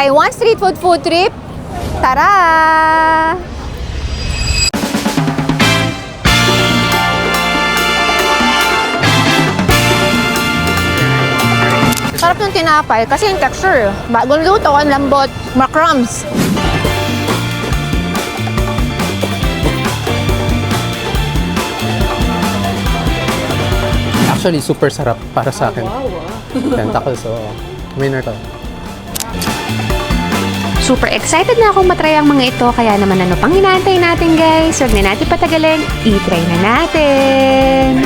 Taiwan Street Food Trip. Tara! Sarap ng tinapay kasi yung texture. Bagong luto, ang lambot. Macrums. Actually, super sarap para sa akin. Tentacles, so winner to. Super excited na akong matry ang mga ito, kaya naman ano pang inaantay natin guys? Huwag na natin patagalin, i-try na natin!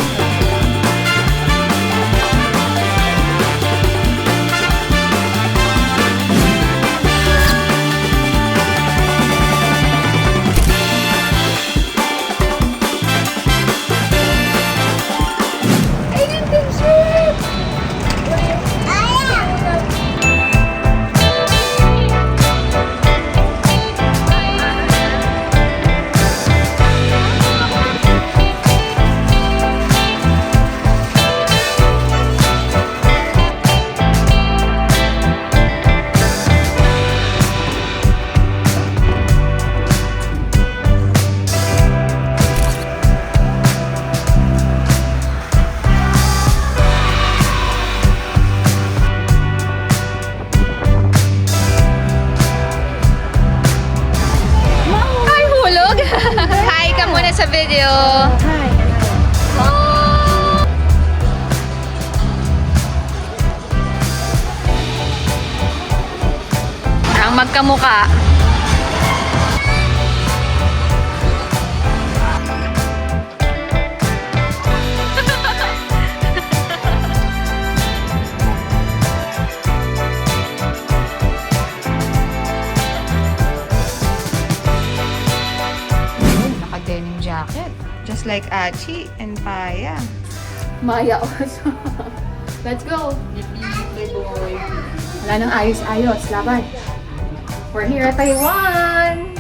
Hi ka muna sa video. Hi. Ang magkamuka. Naka-denim jacket. Just like Achi and Paya. Maya also. Let's go. Yippee, boy. Wala nang ayos-ayos. Laban. We're here at Taiwan.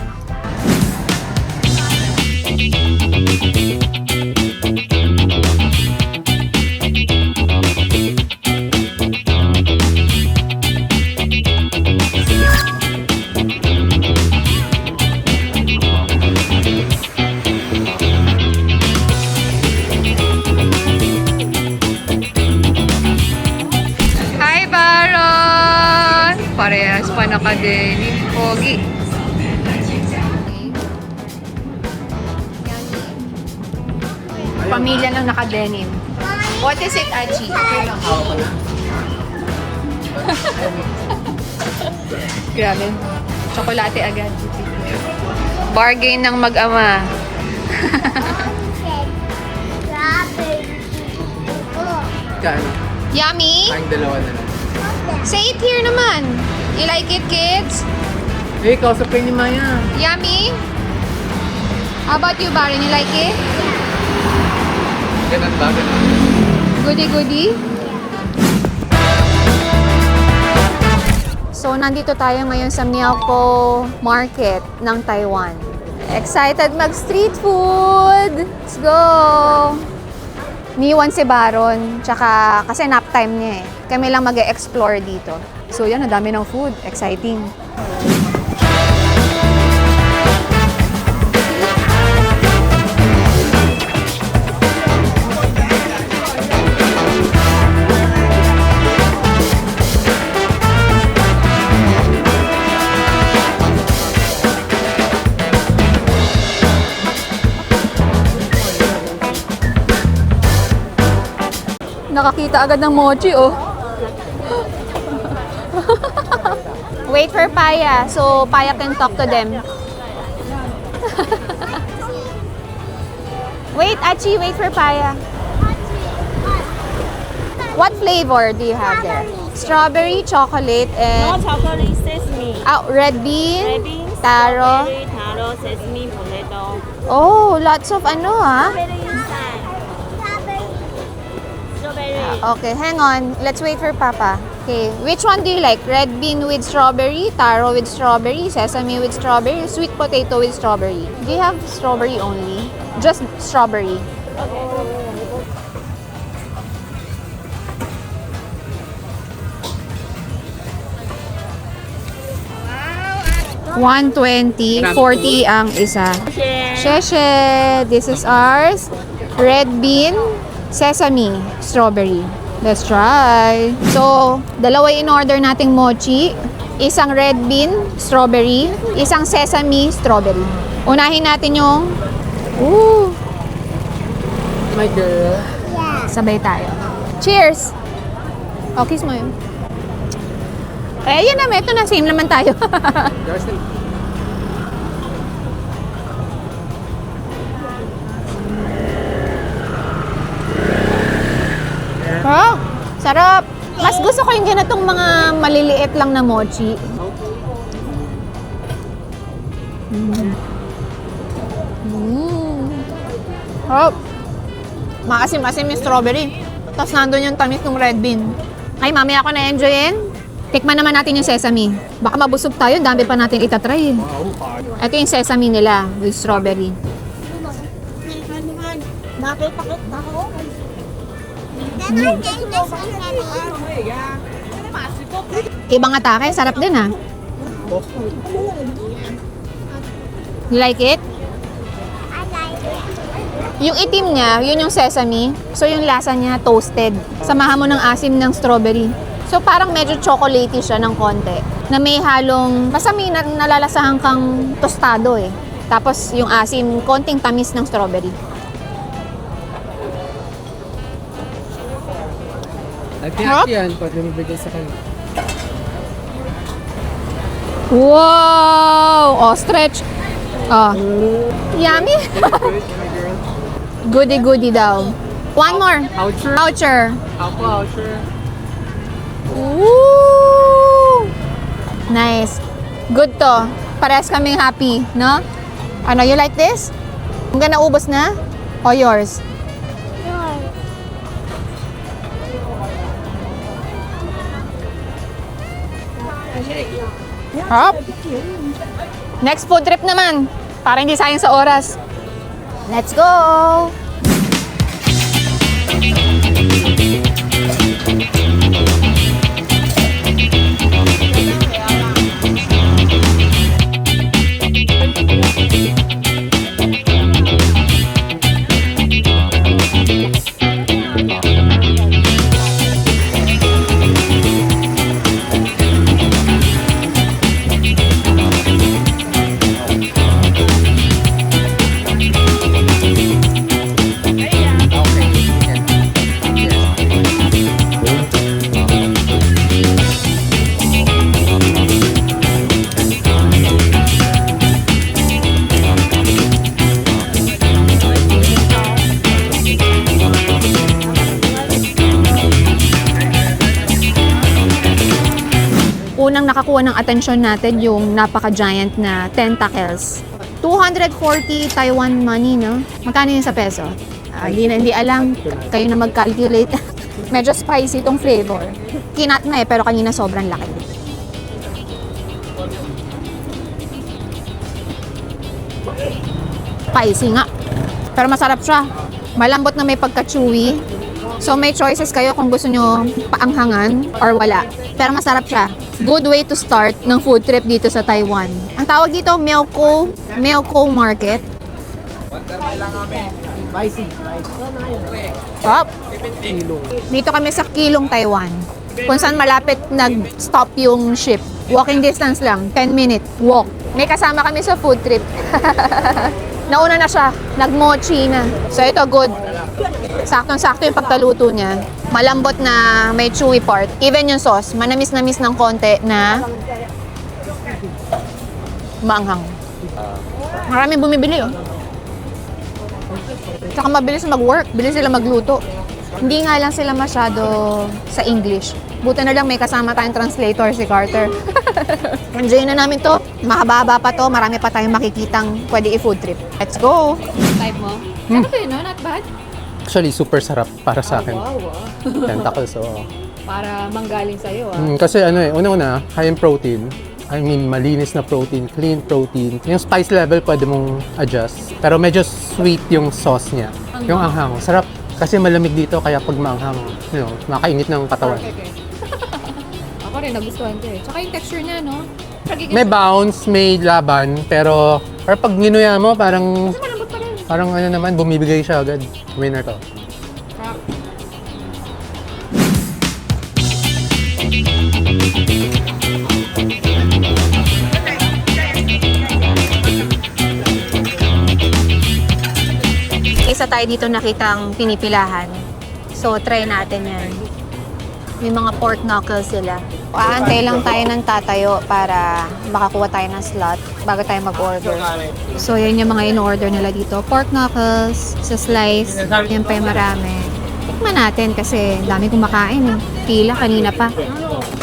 Hi, Baron! Parehas pa naka-denim. Pogi. Pamilya ng naka-denim. What is it, Achi? Grabe. Tsokolate agad. Bargain ng mag-ama. Kano? Yummy? Tayong dalawa na lang. Say it here naman. You like it, kids? Eh, kausap kayo ni Maya. Yummy? How about you, Baron? You like it? Ganun ba? Ganun. Goody-goody? So, nandito tayo ngayon sa Miaoko Market ng Taiwan. Excited mag-street food! Let's go! Niwan si Baron, tsaka kasi nap time niya eh. Kami lang mag-explore dito. So yan, ang dami ng food. Exciting. Nakakita agad ng mochi, oh. Wait for Paya, so Paya can talk to them. Wait, Achi, wait for Paya. What flavor do you have there? Strawberry, chocolate, No and chocolate, sesame. red bean, Red beans, taro. strawberry, taro, sesame, potato. Oh, lots of ano, ha? Strawberry inside. Strawberry. Okay, hang on. Let's wait for Papa. Okay, which one do you like? Red bean with strawberry, taro with strawberry, sesame with strawberry, sweet potato with strawberry. Do you have strawberry only? Just strawberry. 120, 40 ang isa. Sheshe! This is ours. Red bean, sesame, strawberry. Let's try. So, dalawa in order nating mochi. Isang red bean, strawberry. Isang sesame, strawberry. Unahin natin yung... Ooh! My girl. Sabay tayo. Cheers! Oh, kiss mo yun. Eh, yan naman. Ito na. Same naman tayo. Oh, sarap. Mas gusto ko yung ganitong mga maliliit lang na mochi. Oh, maasim-asim yung strawberry. Tapos nandun yung tamis ng red bean. Ay, mamaya ako na-enjoyin. Tikman naman natin yung sesame. Baka mabusog tayo, dami pa natin itatry. Ito yung sesame nila with strawberry. Ibang atake, sarap din ah. You like it? Yung itim niya, yun yung sesame. So yung lasa niya, toasted. Samahan mo ng asim ng strawberry. So parang medyo chocolatey siya ng konti. Na may halong, basta may nalalasahan kang tostado eh. Tapos yung asim, konting tamis ng strawberry. At yan, pwede mo bigay sa kanya. Wow! Ostrich. Oh. Yummy. Goody-goody daw. One more. Oucher. Oucher. Ako, oucher. Woo! Nice. Good to. Parehas kaming happy, no? Ano, you like this? Hanggang naubos na? O yours? Hop. Next food trip naman. Para hindi sayang sa oras. Let's go! Unang nakakuha ng atensyon natin yung napaka-giant na tentacles. 240 Taiwan money, no? Magkano yun sa peso? Hindi alam. Kayo na mag-calculate. Medyo spicy itong flavor. Kinat na pero kanina sobrang laki. Spicy nga. Pero masarap siya. Malambot na may pagka-chewy. So may choices kayo kung gusto nyo paanghangan or wala. Pero masarap siya. Good way to start ng food trip dito sa Taiwan. Ang tawag dito, Myeoko Market. Up. Dito kami sa Kilong, Taiwan. Kung saan malapit nag-stop yung ship. Walking distance lang, 10 minute walk. May kasama kami sa food trip. Nauna na siya, nag-mochi na. So ito, good. Saktong-sakto yung pagkaluto niya. Malambot na may chewy part. Even yung sauce, manamis-namis ng konti na maanghang. Maraming bumibili, oh. Tsaka mabilis mag-work, bilis sila magluto. Hindi nga lang sila masyado sa English. Buti na lang may kasama tayong translator, si Carter. Enjoy na namin to. Mahaba-haba pa to, marami pa tayong makikitang pwede i-food trip. Let's go! Type mo? Ano to yun, no? Not bad? Actually, super sarap para sa akin. Tentacles, oo. Para manggaling sa'yo, ah. Kasi ano eh, una-una, high in protein. I mean, malinis na protein, clean protein. Yung spice level pwede mong adjust. Pero medyo sweet yung sauce niya. Yung anghang, sarap. Kasi malamig dito, kaya pag maanghang, you know, makainit ng katawan. Ako rin, nagustuhan ko eh. Tsaka yung texture niya, no? May bounce, may laban, pero pag ginuya mo, parang ano naman, bumibigay siya agad. Winner to. Isa tayo dito nakitang pinipilahan. So, try natin yan. May mga pork knuckles sila. Aantay lang tayo ng tatayo para makakuha tayo ng slot bago tayo mag-order. So, yan yung mga in-order nila dito. Pork knuckles, sa slice, yan pa yung marami. Tikman natin kasi dami kumakain eh. Pila kanina pa.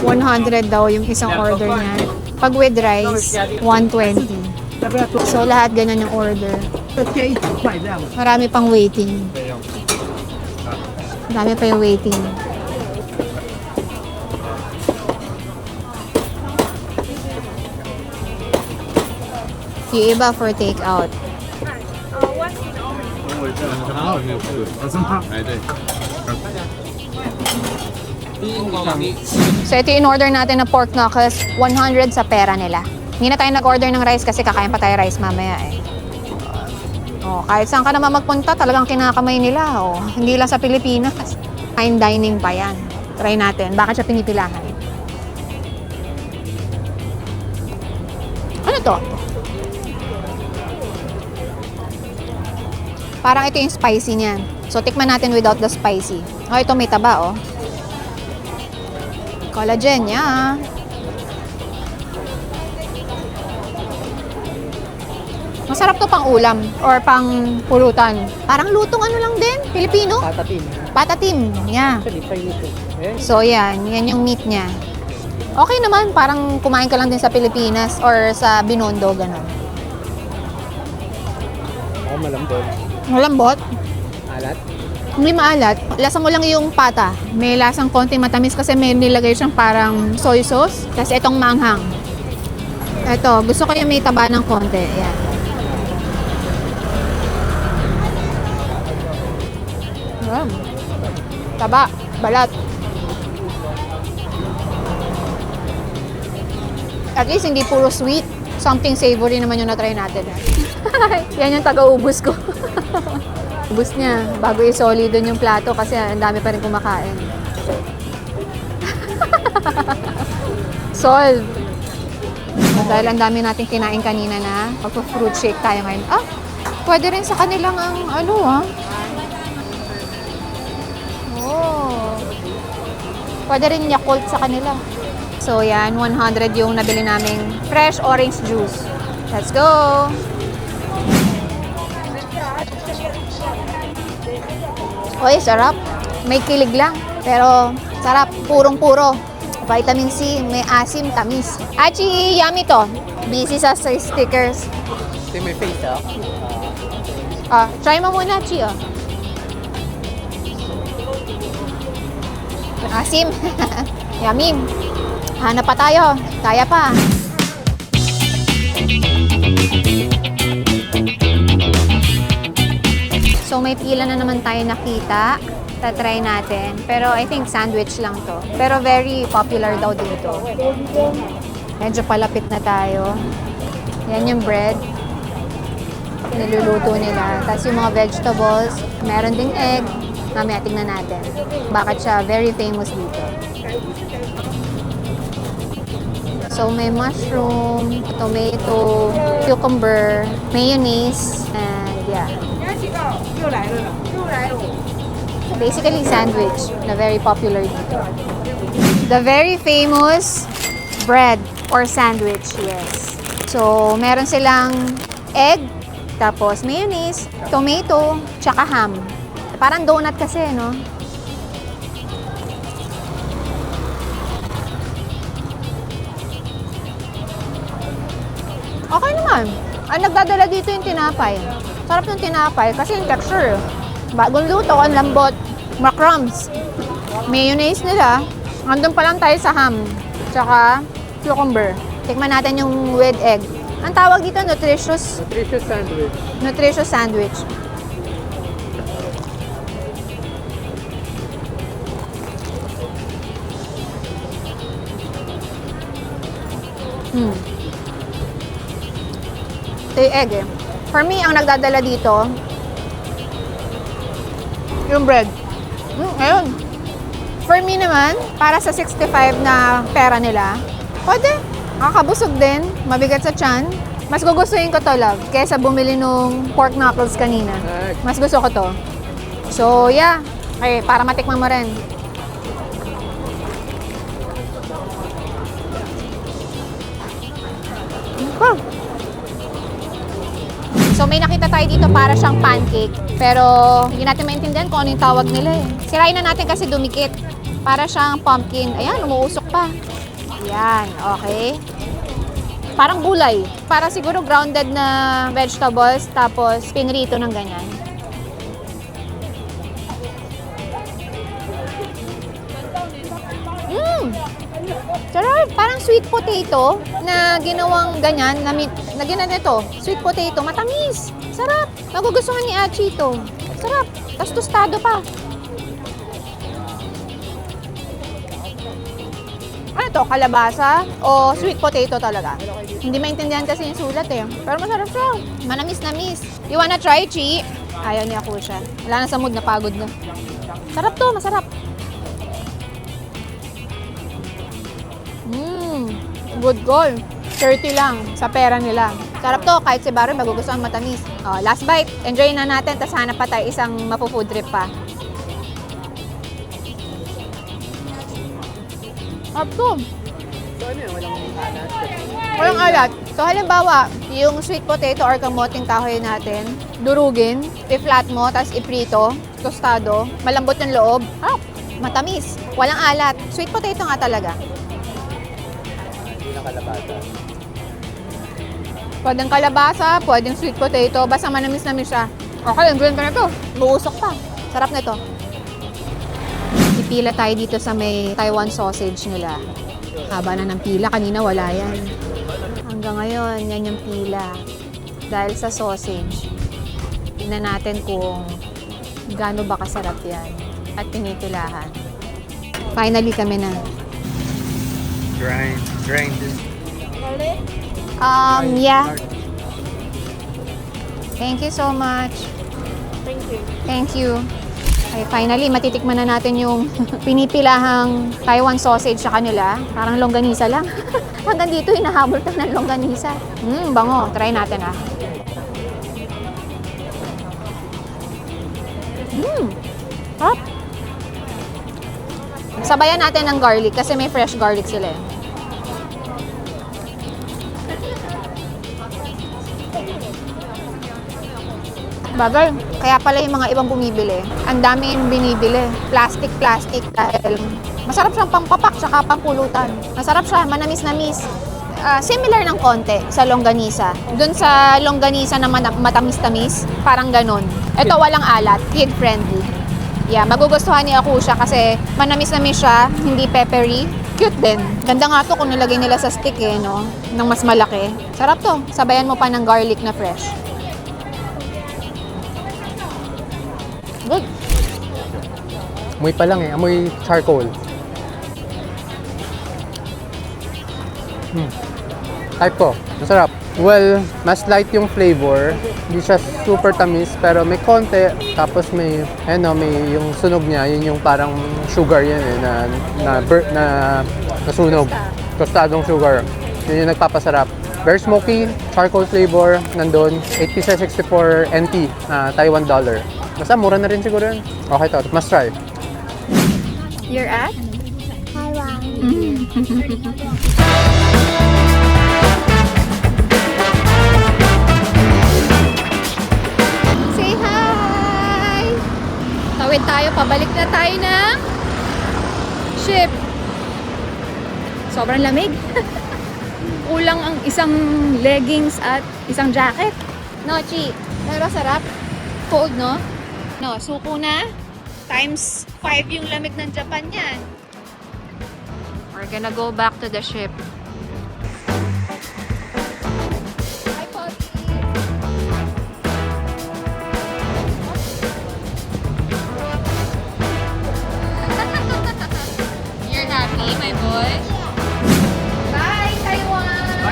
100 daw yung isang order niya. Pag with rice, 120. So, lahat ganyan yung order. Marami pang waiting. Marami pa yung waiting. Yung iba for take-out. So ito yung in-order natin na pork knuckles, 100 sa pera nila. Hindi na tayo nag-order ng rice kasi kakain pa tayo rice mamaya eh. Kahit saan ka naman magpunta, talagang kinakamay nila. Hindi lang sa Pilipinas. Fine dining pa yan. Try natin. Bakit siya pinipilahan? Ano to? Parang ito yung spicy niyan. So, tikman natin without the spicy. Ito may taba, Collagen, yeah. Masarap to pang ulam or pang pulutan. Parang lutong ano lang din, Pilipino. Patatim. Patatim, yeah. So, yan yung meat niya. Okay naman, parang kumain ka lang din sa Pilipinas or sa Binondo, gano'n. Malambot. Malambot. Alat. Hindi maalat. Lasa mo lang yung pata. May lasang konting matamis kasi may nilagay siyang parang soy sauce. Kasi itong manghang. Ito, gusto ko yung may taba ng konti. Yan. Taba, balat. At least hindi puro sweet. Something savory naman yung na-try natin. Yan yung taga-ubos ko. Ubus niya. Bago isoli doon yung plato kasi ang dami pa rin kumakain. Solve. Dahil ang dami natin kinain kanina na magpa-fruit shake tayo ngayon. Pwede rin sa kanilang ang pwede rin Yakult sa kanila. So yan, 100 yung nabili naming fresh orange juice. Let's go! Oy, sarap. May kilig lang. Pero sarap. Purong-puro. Vitamin C, may asim, tamis. Achi, yummy to. Busy sa stickers. Ito may face, Try mo muna, Chi, Asim. Yummy. Hanap pa tayo. Kaya pa. So may pila na naman tayo nakita. Tatry natin. Pero I think sandwich lang to. Pero very popular daw dito. Medyo palapit na tayo. Yan yung bread. Niluluto nila. Tapos yung mga vegetables. Meron ding egg. Mamaya tingnan natin. Bakit siya very famous dito. So may mushroom, tomato, cucumber, mayonnaise, and yeah. Basically sandwich na very popular dito. The very famous bread or sandwich, yes. So meron silang egg, tapos mayonnaise, tomato, tsaka ham. Parang donut kasi, no? Okay naman. Ang nagdadala dito yung tinapay. Sarap ng tinapay kasi yung texture. Bagong luto, ang lambot. Macrums. Mayonnaise nila. Andun pa lang tayo sa ham. Tsaka cucumber. Tikman natin yung with egg. Ang tawag dito, nutritious. Nutritious sandwich. Nutritious sandwich. Tay egg eh. For me, ang nagdadala dito, yung bread. Ayun. For me naman, para sa 65 na pera nila, pwede. Nakakabusog din, mabigat sa tiyan. Mas gugustuhin ko to, love, kaysa bumili nung pork knuckles kanina. Mas gusto ko to. So, yeah. Okay, para matikman mo rin. Huh. So may nakita tayo dito para siyang pancake. Pero hindi natin maintindihan kung ano yung tawag nila eh. Sirain na natin kasi dumikit. Para siyang pumpkin. Ayan, umuusok pa. Ayan, okay. Parang gulay. Para siguro grounded na vegetables tapos pinrito ng ganyan. Sarap! Parang sweet potato na ginawang ganyan, na ginanito. Sweet potato, matamis. Sarap! Magugustuhan ni Achi ito. Sarap! Tapos tostado pa. Ano to? Kalabasa? O sweet potato talaga? Hindi maintindihan kasi yung sulat eh. Pero masarap siya. Manamis-namis. You wanna try, Chi? Ayaw niya ako siya. Wala na sa mood, napagod na. Sarap to, masarap. Good call. 30 lang sa pera nila. Sarap to, kahit si Barry magugustuhan matamis. Oh, last bite. Enjoy na natin, tas hanap pa tayo isang mapu-food trip pa. Sarap to. So ano yun? Walang alat? Walang alat. So halimbawa, yung sweet potato or kamoting kahoy natin, durugin, i-flat mo, tas iprito, tostado, malambot yung loob. Matamis. Walang alat. Sweet potato nga talaga. Kalabasa. Pwedeng kalabasa, pwedeng sweet potato, basta manamis-namis siya. Okay, enjoy ka na ito. Buusok pa. Sarap na ito. Ipila tayo dito sa may Taiwan sausage nila. Haba na ng pila, kanina wala yan. Hanggang ngayon, yan yung pila. Dahil sa sausage, tingnan natin kung gaano ba kasarap yan. At pinipilahan. Finally kami na. Grind. Yeah. Thank you so much. Thank you. Okay, finally, matitikman na natin yung pinipilahang Taiwan sausage sa kanila. Parang longganisa lang. Hanggang dito, hinahabol ka ng longganisa. Bango. Try natin ah. Hop. Sabayan natin ng garlic kasi may fresh garlic sila eh. Bagay. Kaya pala yung mga ibang bumibili. Ang dami yung binibili. Plastic dahil masarap siyang pampapak tsaka pampulutan. Masarap siya, manamis-namis. Similar ng konti sa longganisa. Doon sa longganisa na matamis-tamis, parang ganun. Ito walang alat, kid-friendly. Yeah, magugustuhan ni Akusha kasi manamis-namis siya, hindi peppery. Cute din. Ganda nga to kung nilagay nila sa stick eh, no? Nang mas malaki. Sarap to. Sabayan mo pa ng garlic na fresh. Good. Amoy pa lang eh. Amoy charcoal. Type ko. Masarap. Well, mas light yung flavor. Hindi siya super tamis pero may konti. Tapos may, may yung sunog niya. Yun yung parang sugar yan eh, na nasunog. Tostadong sugar. Yun yung nagpapasarap. Very smoky, charcoal flavor, nandun. 8 pieces, 64 NT, Taiwan dollar. Basta mura na rin siguro yun. Okay to, must try. You're at? Taiwan. Say hi! Tawid tayo, pabalik na tayo ng ship. Sobrang lamig. Kulang ang isang leggings at isang jacket. No, Chi. Pero sarap. Cold, no? No, suko na. Times 5 yung lamig ng Japan yan. We're gonna go back to the ship. Hi, Poppy! You're happy, my boy? Bye, Taiwan!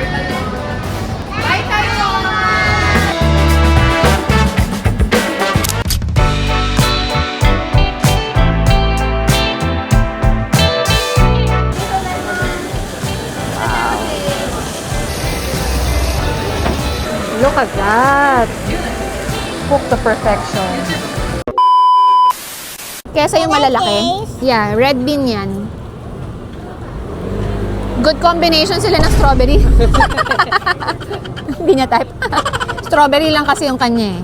Look at that. Cook to perfection. Kesa yung malalaki. Yeah, red bean yan. Good combination sila ng strawberry. Hindi niya type. Strawberry lang kasi yung kanya eh.